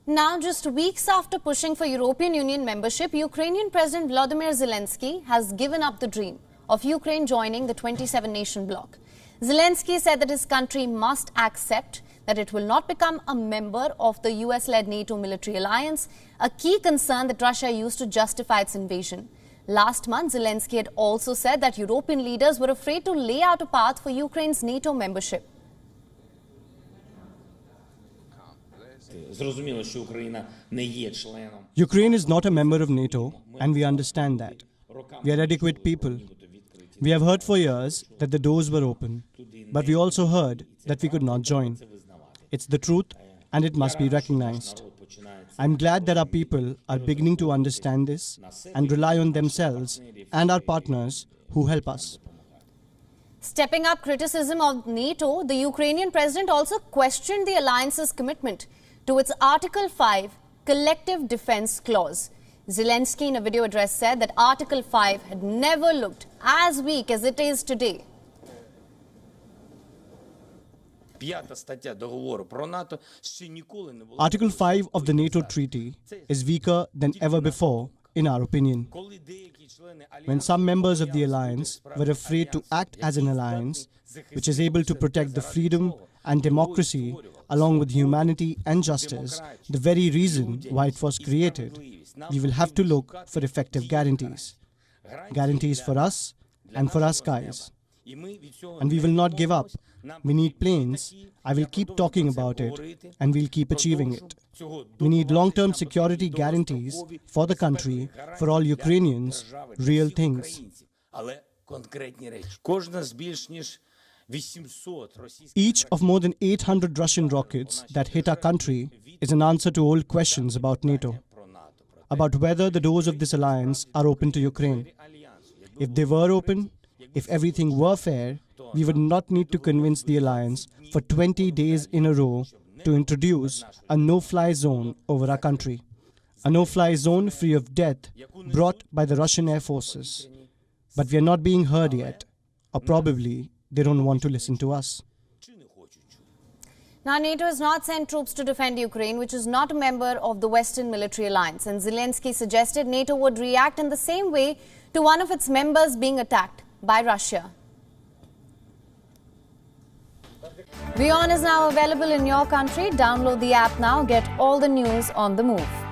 Now, just weeks after pushing for European Union membership, Ukrainian President Volodymyr Zelensky has given up the dream of Ukraine joining the 27-nation bloc. Zelensky said that his country must accept that it will not become a member of the US-led NATO military alliance, a key concern that Russia used to justify its invasion. Last month, Zelensky had also said that European leaders were afraid to lay out a path for Ukraine's NATO membership. Ukraine is not a member of NATO, and we understand that. We are adequate people. We have heard for years that the doors were open, but we also heard that we could not join. It's the truth, and it must be recognized. I'm glad that our people are beginning to understand this and rely on themselves and our partners who help us. Stepping up criticism of NATO, the Ukrainian president also questioned the alliance's commitment to its Article 5 collective defense clause. Zelensky, in a video address, said that Article 5 had never looked as weak as it is today. Article 5 of the NATO treaty is weaker than ever before, in our opinion. When some members of the alliance were afraid to act as an alliance, which is able to protect the freedom and democracy along with humanity and justice, the very reason why it was created, we will have to look for effective guarantees. Guarantees for us and for our skies. And we will not give up. We need planes. I will keep talking about it, and we'll keep achieving it. We need long-term security guarantees for the country, for all Ukrainians, real things. Each of more than 800 Russian rockets that hit our country is an answer to old questions about NATO, about whether the doors of this alliance are open to Ukraine. If they were open, if everything were fair, we would not need to convince the alliance for 20 days in a row to introduce a no-fly zone over our country. A no-fly zone free of death brought by the Russian air forces. But we are not being heard yet, or probably they don't want to listen to us. Now, NATO has not sent troops to defend Ukraine, which is not a member of the Western military alliance. And Zelensky suggested NATO would react in the same way to one of its members being attacked by Russia. WION is now available in your country. Download the app now. Get all the news on the move.